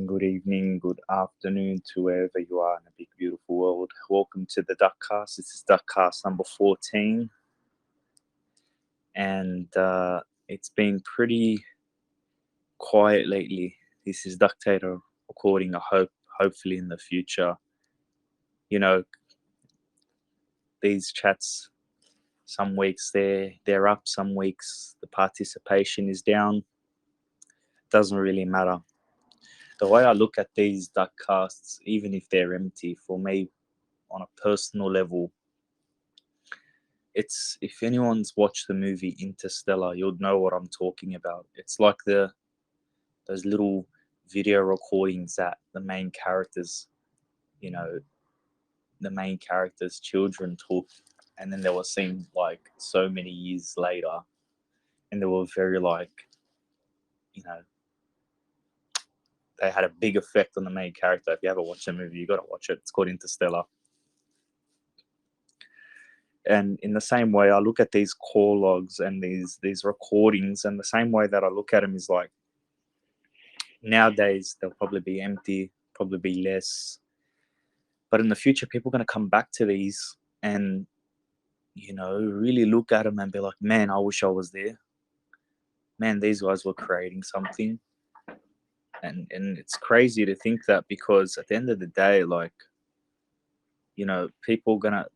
morning, good evening, good afternoon to wherever you are in a big, beautiful world. Welcome to the Duckcast. This is Duckcast number 14, and it's been pretty quiet lately. This is Ductator recording. Hopefully, in the future, you know, these chats. Some weeks they're up, some weeks the participation is down. Doesn't really matter. The way I look at these Duckcasts, even if they're empty, for me, on a personal level, it's if anyone's watched the movie Interstellar, you'll know what I'm talking about. It's like those little video recordings that you know, the main character's children took, and then they were seen like so many years later, and they were very you know, they had a big effect on the main character. If you haven't watched the movie, you got to watch it. It's called Interstellar. And in the same way, I look at these call logs and these recordings, and the same way that I look at them is like, nowadays they'll probably be empty, probably be less. But in the future, people are going to come back to these and, really look at them and be like, man, I wish I was there. Man, these guys were creating something. And it's crazy to think that, because at the end of the day, people are going to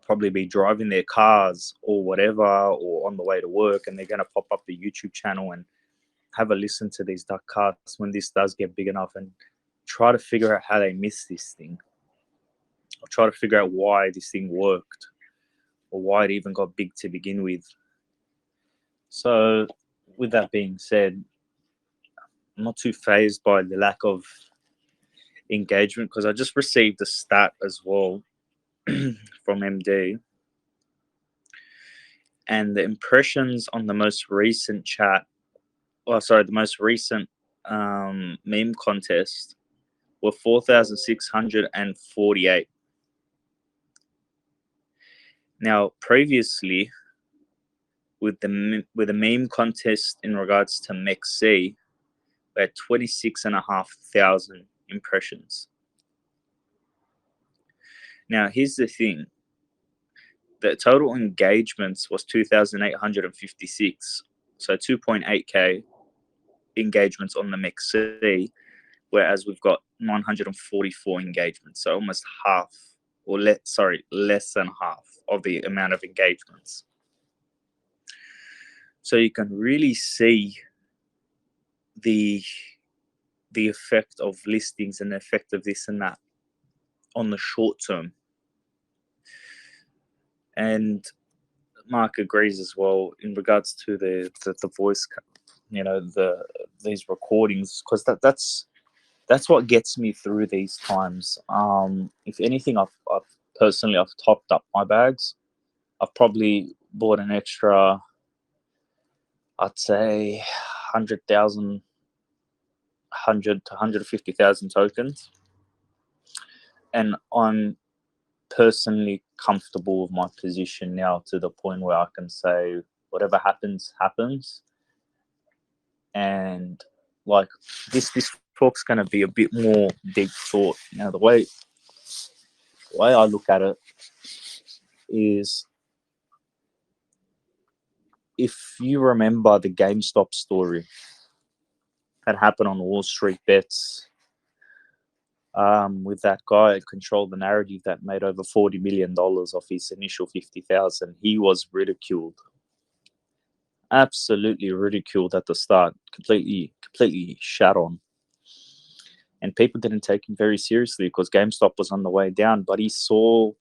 probably be driving their cars or whatever, or on the way to work, and they're going to pop up the YouTube channel and have a listen to these Duckcasts when this does get big enough, and try to figure out how they missed this thing, or try to figure out why this thing worked, or why it even got big to begin with. So with that being said, I'm not too phased by the lack of engagement, because I just received a stat as well from MD, and the impressions on the most recent the most recent meme contest were 4,648. Now, previously, with the meme contest in regards to MEXC, we had 26,500 impressions. Now, here's the thing. The total engagements was 2,856, so 2.8k engagements on the MEXC, whereas we've got 944 engagements, so almost half, or less than half of the amount of engagements. So you can really see the effect of listings and the effect of this and that on the short term. And Mark agrees as well in regards to the voice, these recordings, because that's what gets me through these times. If anything, I've personally topped up my bags. I've probably bought an extra, I'd say, 100,000, 100 to 150,000 tokens, and I'm personally comfortable with my position now, to the point where I can say whatever happens, and this talk's going to be a bit more deep thought. Now, the way I look at it is, if you remember the GameStop story that happened on Wall Street Bets, with that guy who controlled the narrative that made over $40 million off his initial 50,000, he was ridiculed, absolutely ridiculed at the start, completely shat on, and people didn't take him very seriously because GameStop was on the way down. But he saw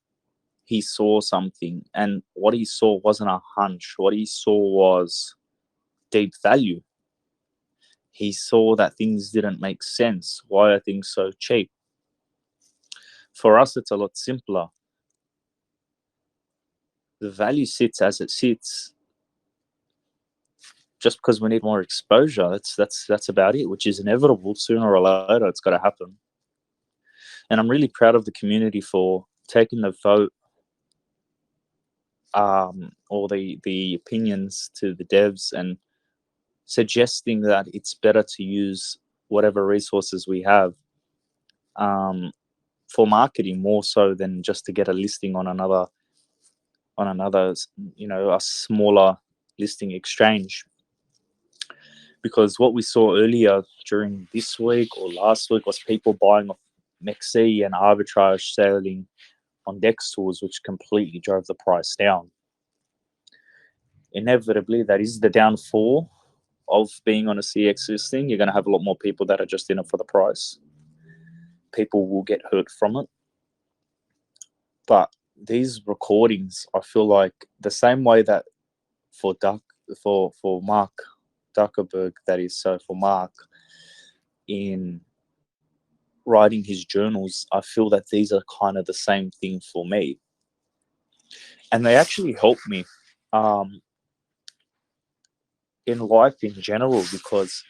something, and what he saw wasn't a hunch. What he saw was deep value. He saw that things didn't make sense. Why are things so cheap? For us, it's a lot simpler. The value sits as it sits, just because we need more exposure. That's about it, which is inevitable. Sooner or later, it's got to happen. And I'm really proud of the community for taking the vote, or the opinions to the devs, and suggesting that it's better to use whatever resources we have, for marketing more so than just to get a listing on another, a smaller listing exchange. Because what we saw earlier during this week or last week was people buying off Mexi and arbitrage selling on DEX tools, which completely drove the price down. Inevitably, that is the downfall of being on a CX listing. You're going to have a lot more people that are just in it for the price. People will get hurt from it. But these recordings, I feel like the same way that for Mark Zuckerberg, that is, so for Mark, in writing his journals, I feel that these are kind of the same thing for me. And they actually help me in life in general, because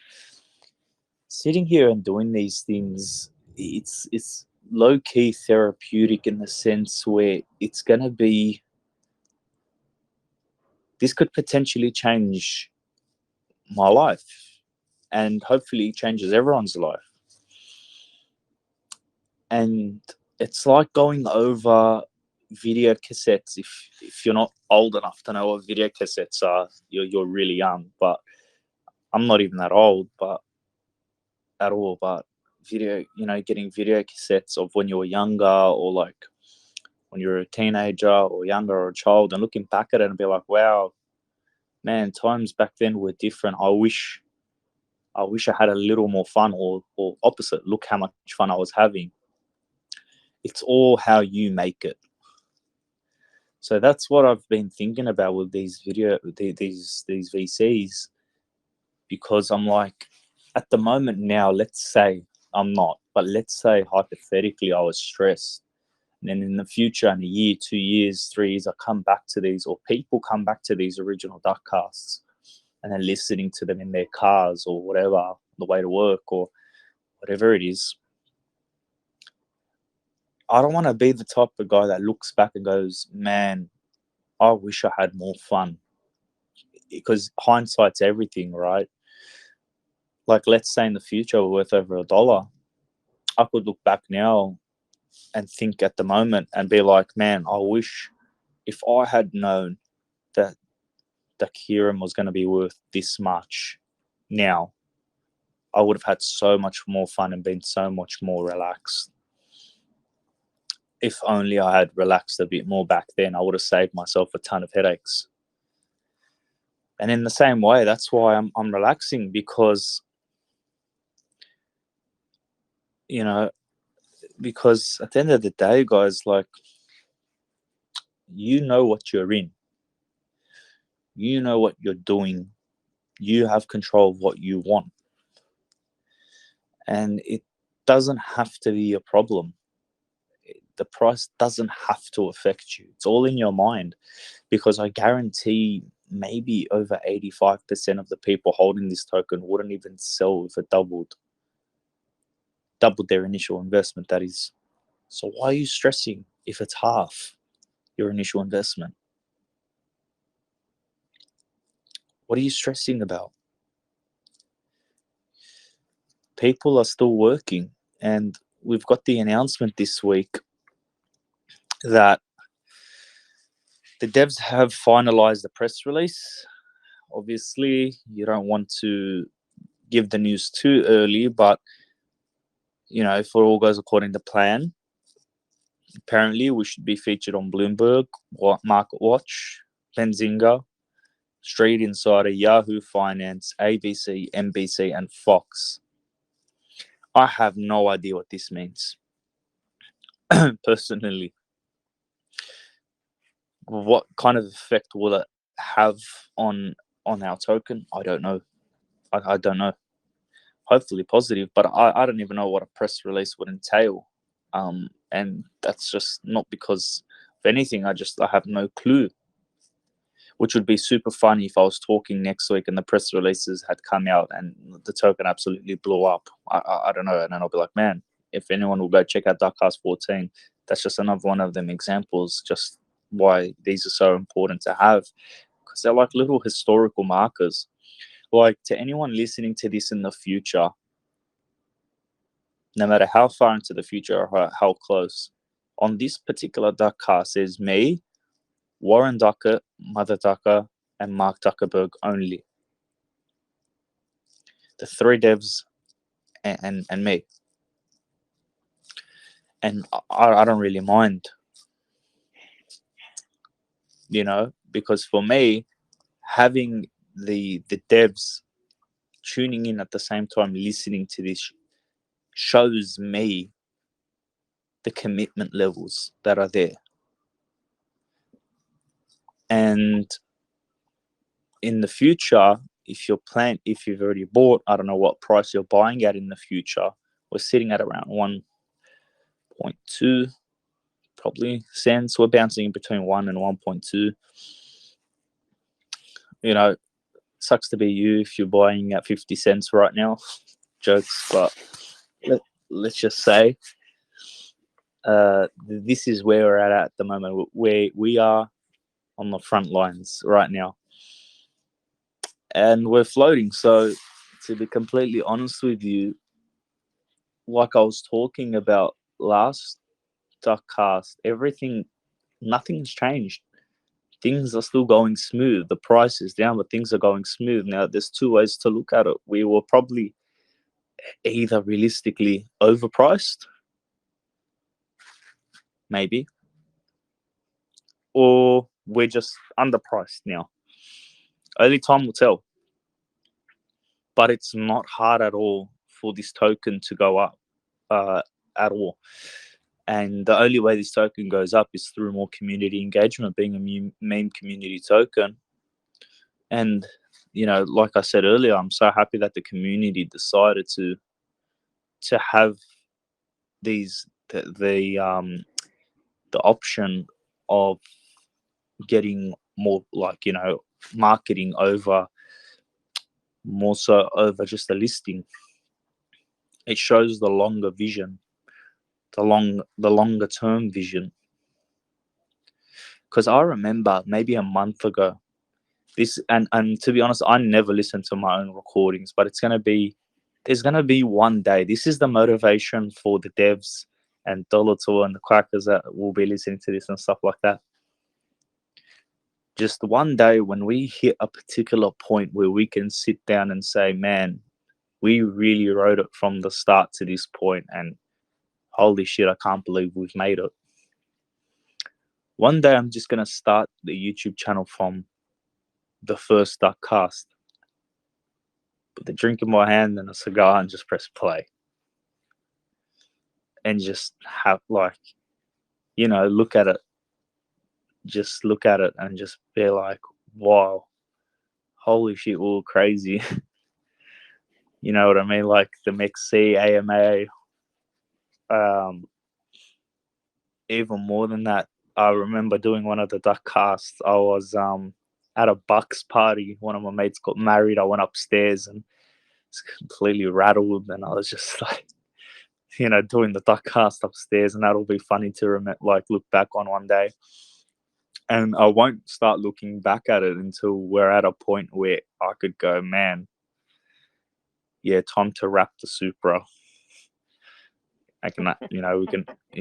sitting here and doing these things, it's low-key therapeutic in the sense where it's going to be, this could potentially change my life and hopefully changes everyone's life. And it's like going over video cassettes. If you're not old enough to know what video cassettes are, you're really young. But I'm not even that old, but at all. But getting video cassettes of when you were younger, or like when you were a teenager or younger or a child, and looking back at it and be like, wow, man, times back then were different. I wish I had a little more fun, or opposite, look how much fun I was having. It's all how you make it. So that's what I've been thinking about with these VCs, because I'm like, at the moment now, let's say I'm not, but let's say hypothetically I was stressed. And then in the future, in a year, 2 years, 3 years, I come back to these, or people come back to these original Duckcasts, and they're listening to them in their cars or whatever, on the way to work or whatever it is. I don't want to be the type of guy that looks back and goes, man, I wish I had more fun. Because hindsight's everything, right? Like, let's say in the future we're worth over $1. I could look back now and think at the moment and be like, man, I wish if I had known that duckereum was going to be worth this much now, I would have had so much more fun and been so much more relaxed. If only I had relaxed a bit more back then, I would have saved myself a ton of headaches. And in the same way, that's why I'm relaxing, because, because at the end of the day, guys, like, you know what you're in. You know what you're doing. You have control of what you want. And it doesn't have to be a problem. The price doesn't have to affect you. It's all in your mind, because I guarantee maybe over 85% of the people holding this token wouldn't even sell if it doubled their initial investment, that is. So why are you stressing if it's half your initial investment? What are you stressing about? People are still working, and we've got the announcement this week that the devs have finalized the press release. Obviously, you don't want to give the news too early, but if it all goes according to plan, apparently we should be featured on Bloomberg, Market Watch, Benzinga, Street Insider, Yahoo Finance, ABC, NBC, and Fox. I have no idea what this means. Personally, what kind of effect will it have on our token? I don't know. I don't know. Hopefully positive, but I don't even know what a press release would entail. And that's just not because of anything. I have no clue. Which would be super funny if I was talking next week and the press releases had come out and the token absolutely blew up. I don't know. And then I'll be like, man, if anyone will go check out Duckcast 14, that's just another one of them examples, just why these are so important to have, because they're like little historical markers. Like, to anyone listening to this in the future, no matter how far into the future or how close. On this particular duck cast, there's me, Warren Ducker, Mother Ducker, and Mark Zuckerberg only. The three devs and me. And I don't really mind, because for me, having the devs tuning in at the same time, listening to this, shows me the commitment levels that are there. And in the future, if you've already bought, I don't know what price you're buying at in the future, we're sitting at around 1.2 probably cents. We're bouncing between 1 and 1.2. Sucks to be you if you're buying at 50 cents right now. Jokes, but let's just say this is where we're at the moment. Where we are on the front lines right now, and we're floating. So, to be completely honest with you, like I was talking about last Duckcast, nothing's changed. Things are still going smooth. The price is down, but things are going smooth. Now, there's two ways to look at it. We were probably either realistically overpriced, maybe, or we're just underpriced now. Only time will tell. But it's not hard at all for this token to go up at all. And the only way this token goes up is through more community engagement, being a meme community token. And, like I said earlier, I'm so happy that the community decided to have these the option of getting more, marketing over, more so over just a listing. It shows the longer vision, the longer term vision. Because I remember maybe a month ago, this, and to be honest, I never listen to my own recordings, but there's gonna be one day. This is the motivation for the devs and Dolator and the crackers that will be listening to this and stuff like that. Just one day when we hit a particular point where we can sit down and say, man, we really wrote it from the start to this point, and holy shit, I can't believe we've made it. One day I'm just going to start the YouTube channel from the first Duckcast. Put the drink in my hand and a cigar and just press play. And just have, look at it. Just look at it and just be like, wow, holy shit, we're all crazy. You know what I mean? Like the MXC, AMA, even more than that. I remember doing one of the Duckcasts. I was at a Bucks party. One of my mates got married. I went upstairs and was completely rattled, and I was just like, doing the Duckcast upstairs, and that'll be funny to look back on one day. And I won't start looking back at it until we're at a point where I could go, man, yeah, time to wrap the Supra. We can, you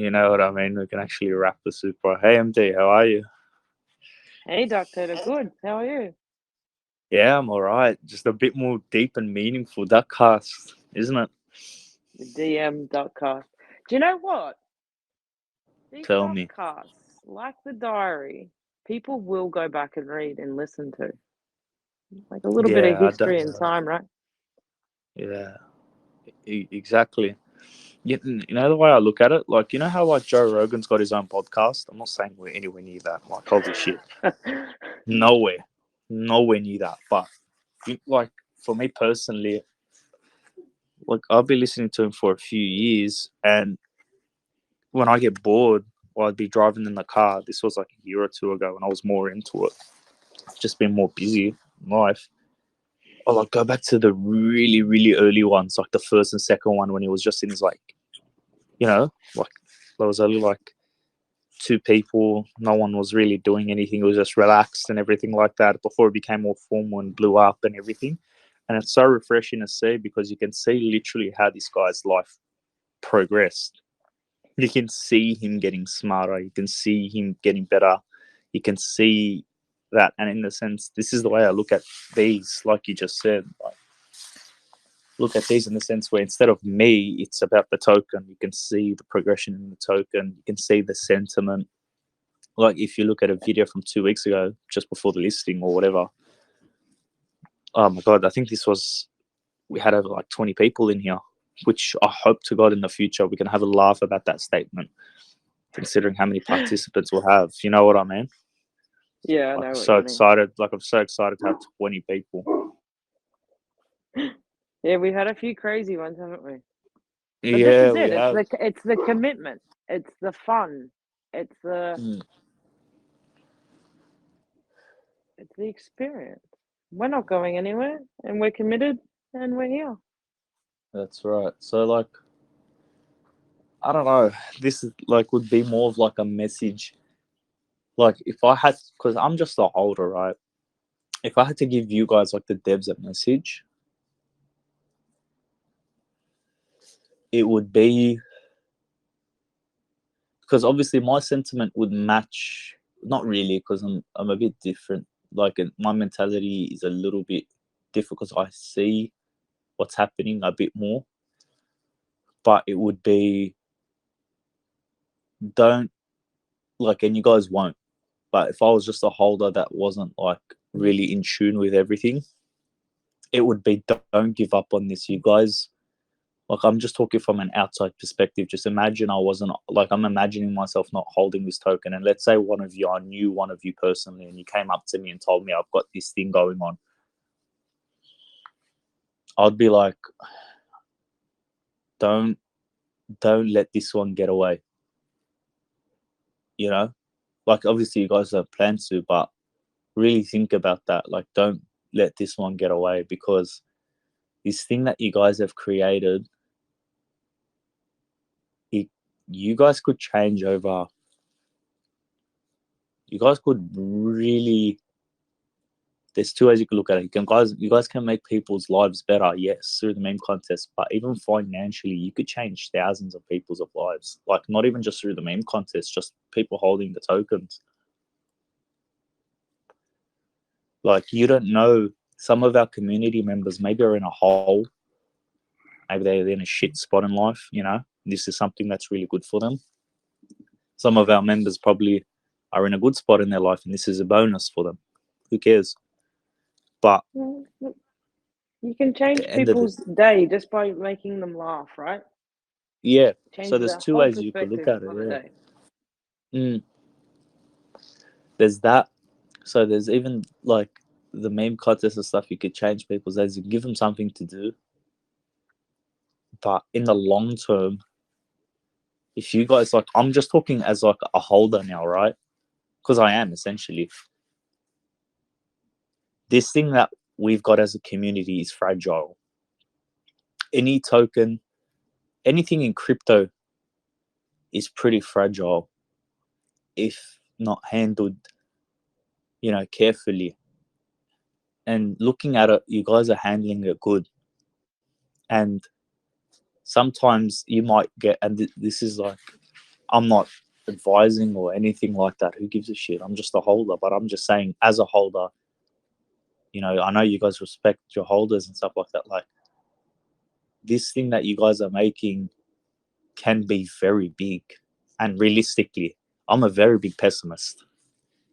know what I mean? We can actually wrap the Supra. Hey, MD, how are you? Hey, Doctor, good. How are you? Yeah, I'm all right. Just a bit more deep and meaningful Duckcast, isn't it? The DM.cast. Do you know what? These Tell me. Duckcasts, like the diary, people will go back and read and listen to. Like a little bit of Yeah, I history don't and know. time, right? Yeah, exactly. Yeah, the way I look at it, how Joe Rogan's got his own podcast. I'm not saying we're anywhere near that. Like, holy shit, nowhere near that. But for me personally, I've been listening to him for a few years, and when I get bored, I'd be driving in the car. This was like a year or two ago, and I was more into it. I've just been more busy in life. I'll go back to the really, really early ones, like the first and second one when he was just in his there was only two people. No one was really doing anything. It was just relaxed and everything like that before it became more formal and blew up and everything. And it's so refreshing to see because you can see literally how this guy's life progressed. You can see him getting smarter. You can see him getting better. You can see that. And in the sense, this is the way I look at these, like you just said. Like, look at these in the sense where instead of me, it's about the token. You can see the progression in the token. You can see the sentiment. Like if you look at a video from 2 weeks ago, just before the listing or whatever. Oh my God, I think we had over like 20 people in here, which I hope to God in the future we can have a laugh about that statement, considering how many participants we'll have. You know what I mean? Yeah, I Like know I'm what so you mean. excited. Like I'm so excited to have 20 people. Yeah, we've had a few crazy ones, haven't we? But this Yeah, is we it. have. It's the commitment. It's the fun. It's the Mm, it's the experience. We're not going anywhere, and we're committed, and we're here. that's right. So like, I don't know. This is like would be more of like a message. Like if I had, because I'm just a holder, right? If I had to give you guys like the devs a message, it would be because obviously my sentiment would match. Not really, because I'm a bit different. Like my mentality is a little bit different because I see what's happening a bit more. But it would be don't like, and you guys won't. But if I was just a holder that wasn't like really in tune with everything, it would be don't give up on this, you guys. Like I'm just talking from an outside perspective. Just imagine I wasn't like I'm imagining myself not holding this token, and let's say one of you, I knew one of you personally, and you came up to me and told me I've got this thing going on. I'd be like, don't let this one get away. You know, like obviously you guys have plans to, but really think about that. Like, don't let this one get away because this thing that you guys have created, you guys could change over. You guys could really. There's two ways you can look at it. You guys can make people's lives better, yes, through the meme contest, but even financially, you could change thousands of people's lives. Like not even just through the meme contest, just people holding the tokens. Like you don't know, some of our community members maybe are in a hole, maybe they're in a shit spot in life. You know, this is something that's really good for them. Some of our members probably are in a good spot in their life, and this is a bonus for them. Who cares? But You can at the change end of the people's day just by making them laugh, right? yeah, so Changes there's their two whole ways you could look perspective at it. on the day. Yeah, there's that. So there's even like the meme contest and stuff. You could change people's days. You give them something to do. But in the long term, if you guys like, I'm just talking as like a holder now, right? Because I am essentially. This thing that we've got as a community is fragile. Any token, anything in crypto is pretty fragile if not handled, carefully. And looking at it, you guys are handling it good. And sometimes you might get, and this is like, I'm not advising or anything like that. Who gives a shit? I'm just a holder, but I'm just saying, as a holder, I know you guys respect your holders and stuff like that. Like, this thing that you guys are making can be very big. And realistically, I'm a very big pessimist.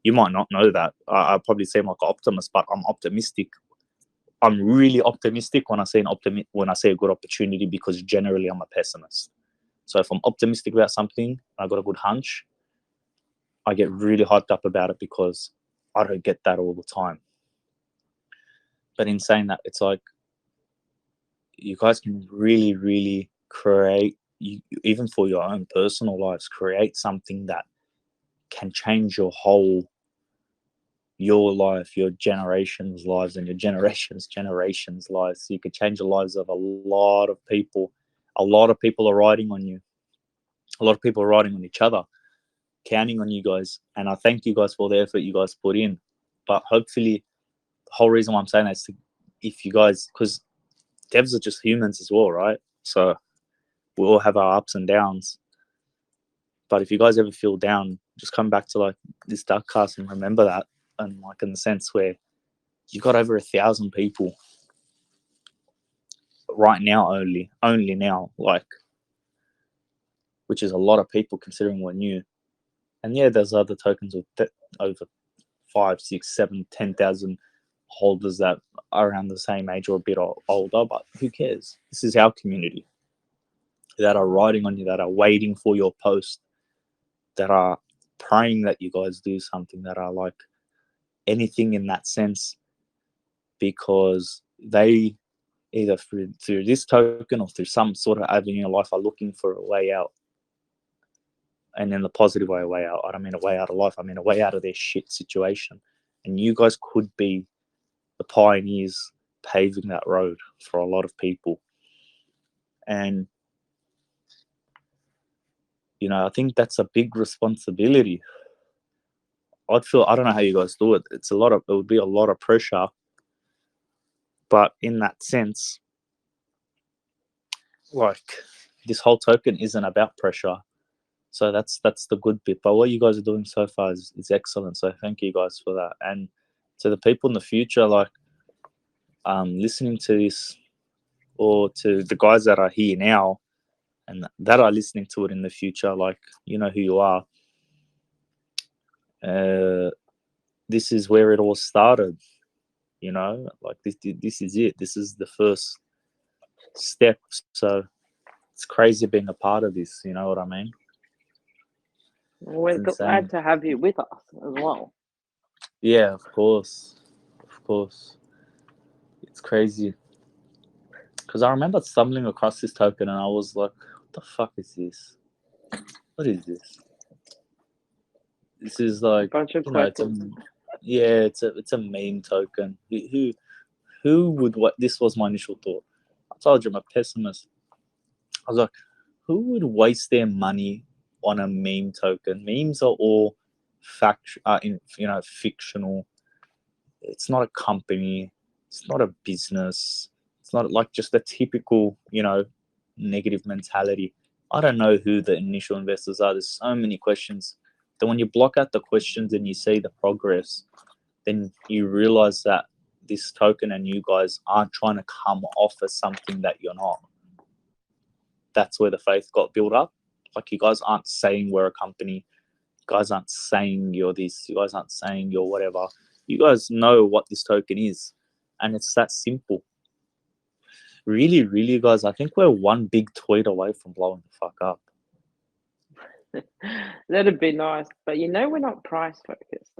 You might not know that. I probably seem like an optimist, but I'm optimistic. I'm really optimistic when I say when I say a good opportunity, because generally I'm a pessimist. So if I'm optimistic about something, I got a good hunch, I get really hyped up about it because I don't get that all the time. But in saying that, it's like you guys can really, really create, even for your own personal lives, create something that can change your life, your generation's lives, and your generation's lives. So you could change the lives of a lot of people. A lot of people are riding on you. A lot of people are riding on each other, counting on you guys. And I thank you guys for the effort you guys put in. But hopefully, the whole reason why I'm saying that is if you guys, because devs are just humans as well, right? So We all have our ups and downs. But if you guys ever feel down, just come back to like this Duckcast and remember that. And like in the sense where you got over 1,000 people right now, only now, like, which is a lot of people considering we're new. And yeah, there's other tokens with over 5, 6, 7, 10,000 holders that are around the same age or a bit older, but who cares? This is our community that are writing on you, that are waiting for your post, that are praying that you guys do something, that are like anything in that sense, because they either through this token or through some sort of avenue in life are looking for a way out. And in the positive way, a way out. I don't mean a way out of life. I mean a way out of their shit situation. And you guys could be the pioneers paving that road for a lot of people. And, you know, I think that's a big responsibility. I don't know how you guys do it. It would be a lot of pressure. But in that sense, like, this whole token isn't about pressure. So that's the good bit. But what you guys are doing so far is excellent. So thank you guys for that. And to the people in the future, like, listening to this, or to the guys that are here now and that are listening to it in the future, like, you know who you are. This is where it all started, you know, like this is it. This is the first step. So it's crazy being a part of this, you know what I mean? We're glad to have you with us as well. Yeah, of course. It's crazy. Because I remember stumbling across this token and I was like, what the fuck is this? What is this? This is like, bunch of you know, it's a meme token. Who would, what? This was my initial thought. I told you I'm a pessimist. I was like, who would waste their money on a meme token? Memes are all fictional. It's not a company. It's not a business. It's not like just a typical, negative mentality. I don't know who the initial investors are. There's so many questions. Then when you block out the questions and you see the progress, then you realize that this token and you guys aren't trying to come off as something that you're not. That's where the faith got built up. Like, you guys aren't saying we're a company. You guys aren't saying you're this. You guys aren't saying you're whatever. You guys know what this token is. And it's that simple. Really, really, guys, I think we're one big tweet away from blowing the fuck up. That'd be nice. But we're not price focused.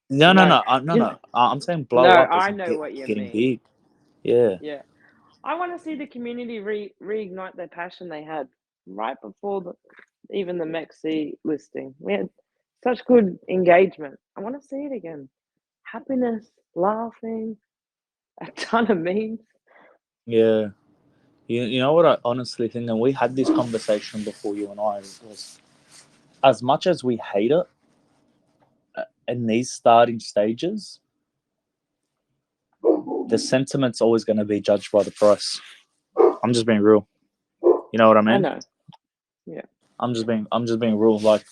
No. I'm saying blow up. I know what you getting mean. big. Yeah. Yeah. I want to see the community reignite their passion they had right before even the MEXC listing. We had such good engagement. I want to see it again. Happiness, laughing, a ton of memes. Yeah. You know what I honestly think, and we had this conversation before, you and I, was as much as we hate it in these starting stages, the sentiment's always going to be judged by the price. I'm just being real. You know what I mean? I know. Yeah. I'm just being real. Like,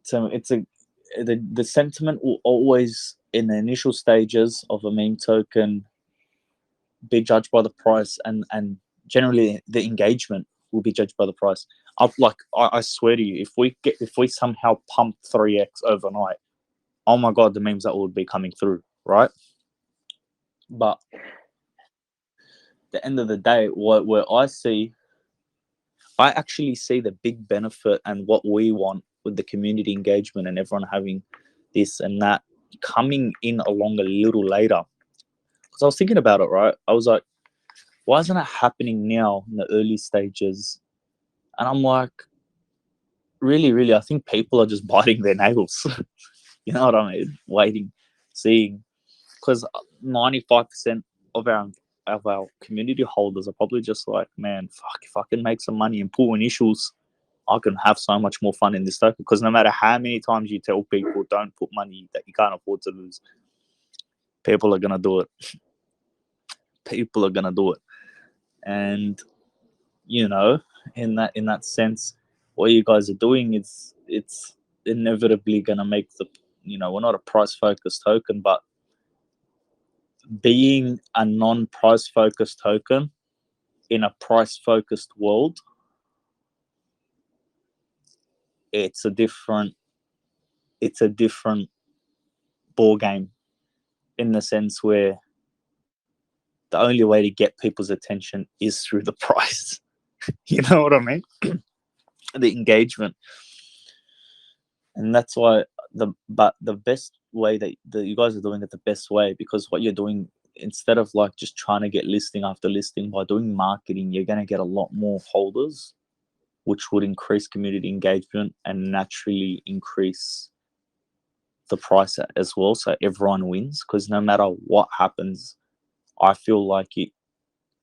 so the sentiment will always, in the initial stages of a meme token, be judged by the price, and generally the engagement will be judged by the price. I swear to you, if we somehow pump 3x overnight, oh my god, the memes that would be coming through, right? But at the end of the day, where I actually see the big benefit and what we want with the community engagement and everyone having this and that coming in along a little later. Because I was thinking about it, right? I was like, why isn't it happening now in the early stages? And I'm like, really, I think people are just biting their nails. You know what I mean? Waiting, seeing. Because 95% of our community holders are probably just like, man, fuck, if I can make some money and pull initials, I can have so much more fun in this token. Because no matter how many times you tell people don't put money that you can't afford to lose, people are gonna do it. People are gonna do it. And you know, in that sense, what you guys are doing is it's inevitably going to make the, we're not a price focused token, but being a non-price focused token in a price focused world, it's a different it's a different ball game, in the sense where the only way to get people's attention is through the price. You know what I mean? The engagement. And that's why the best way that you guys are doing it the best way, because what you're doing, instead of like just trying to get listing after listing, by doing marketing, you're going to get a lot more holders, which would increase community engagement and naturally increase the price as well. So everyone wins, because no matter what happens, I feel like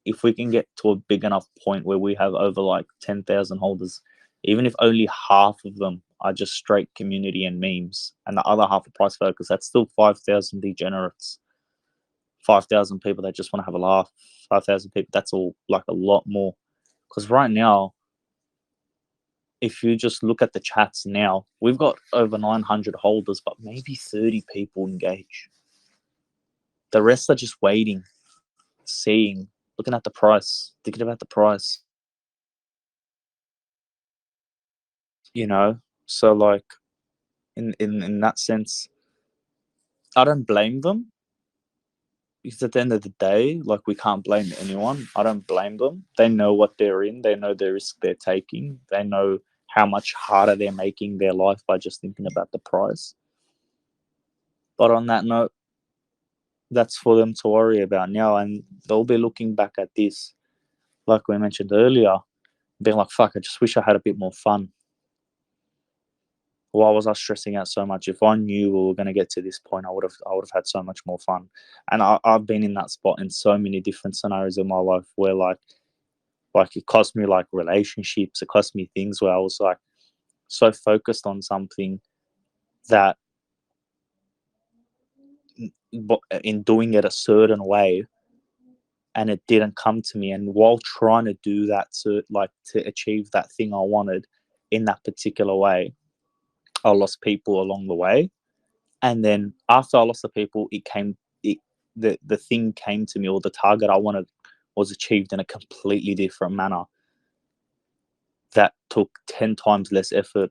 if we can get to a big enough point where we have over like 10,000 holders, even if only half of them are just straight community and memes, and the other half are price focus, that's still 5,000 degenerates, 5,000 people that just want to have a laugh, 5,000 people. That's all like a lot more. Because right now, if you just look at the chats now, we've got over 900 holders, but maybe 30 people engage. The rest are just waiting, seeing, looking at the price, thinking about the price. So like in that sense, I don't blame them, because at the end of the day, like, we can't blame anyone. I don't blame them. They know what they're in, they know the risk they're taking, they know how much harder they're making their life by just thinking about the price. But on that note, that's for them to worry about now, and they'll be looking back at this, like we mentioned earlier, being like, fuck, I just wish I had a bit more fun. Why was I stressing out so much? If I knew we were going to get to this point, I would have had so much more fun. And I've been in that spot in so many different scenarios in my life where like it cost me like relationships, it cost me things where I was like so focused on something that in doing it a certain way, and it didn't come to me. And while trying to do that to achieve that thing I wanted in that particular way, I lost people along the way. And then after I lost the people, the thing came to me, or the target I wanted was achieved in a completely different manner that took 10 times less effort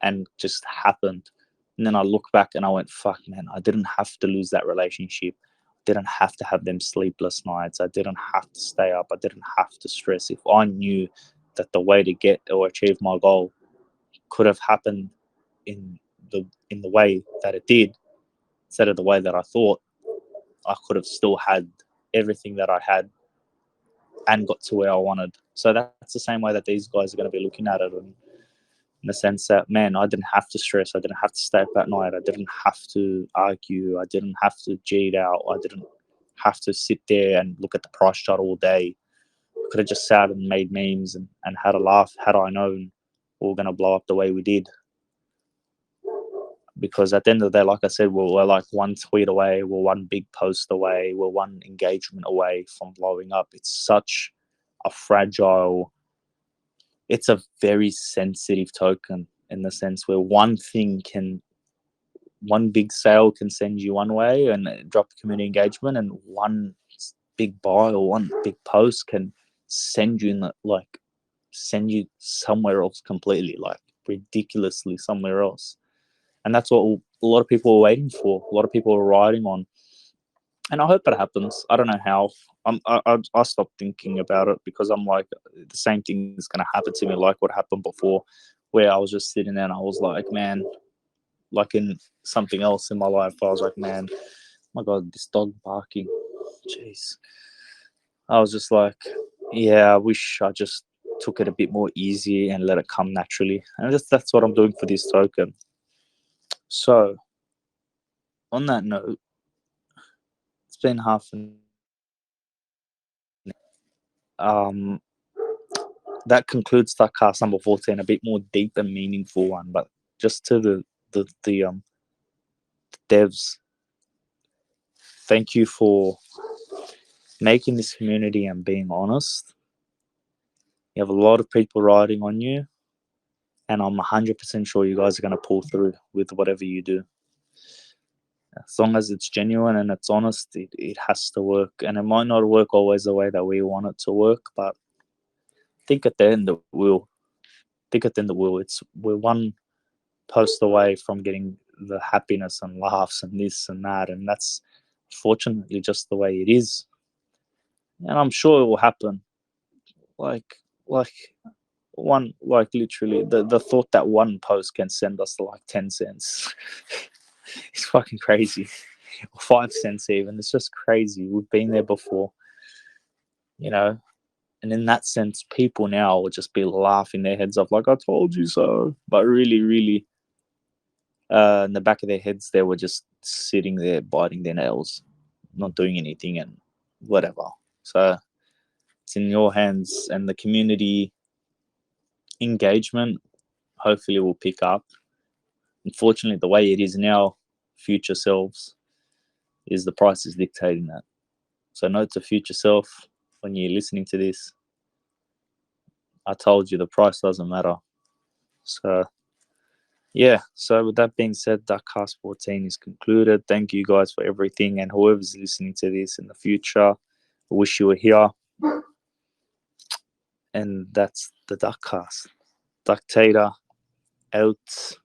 and just happened. And then I look back and I went, fuck, man, I didn't have to lose that relationship. I didn't have to have them sleepless nights. I didn't have to stay up. I didn't have to stress. If I knew that the way to get or achieve my goal could have happened in the way that it did, instead of the way that I thought, I could have still had everything that I had and got to where I wanted. So that's the same way that these guys are going to be looking at it, and in the sense that, man, I didn't have to stress. I didn't have to stay up at night. I didn't have to argue. I didn't have to G'd out. I didn't have to sit there and look at the price chart all day. I could have just sat and made memes and had a laugh had I known we were going to blow up the way we did. Because at the end of the day, like I said, we're like one tweet away, we're one big post away, we're one engagement away from blowing up. It's such a fragile, it's a very sensitive token, in the sense where one big sale can send you one way and drop community engagement, and one big buy or one big post can send you send you somewhere else completely, like ridiculously somewhere else. And that's what a lot of people are waiting for. A lot of people are riding on, and I hope it happens. I don't know how. I stopped thinking about it, because I'm like, the same thing is going to happen to me, like what happened before, where I was just sitting there and I was like, man, like in something else in my life, I was like, man, oh my God, this dog barking, jeez. I was just like, yeah, I wish I just took it a bit more easy and let it come naturally. And that's what I'm doing for this token. So on that note, it's been half an that concludes Cast number 14, a bit more deep and meaningful one. But just to the devs, thank you for making this community and being honest. You have a lot of people riding on you, and I'm 100% sure you guys are going to pull through with whatever you do. As long as it's genuine and it's honest, it has to work. And it might not work always the way that we want it to work, but I think at the end it will. We're one post away from getting the happiness and laughs and this and that, and that's fortunately just the way it is. And I'm sure it will happen. Like like literally the thought that one post can send us to like 10 cents. It's fucking crazy. Or 5 cents even. It's just crazy. We've been there before. You know, and in that sense, people now will just be laughing their heads off, like I told you so. But really, really, in the back of their heads, they were just sitting there biting their nails, not doing anything, and whatever. So it's in your hands, and the community engagement hopefully will pick up. Unfortunately, the way it is now, future selves is the price is dictating that. So note to future self, when you're listening to this, I told you the price doesn't matter. So yeah, so with that being said, Duckcast 14 is concluded. Thank you guys for everything, and whoever's listening to this in the future, I wish you were here. And that's the Duckcast. Ductator out.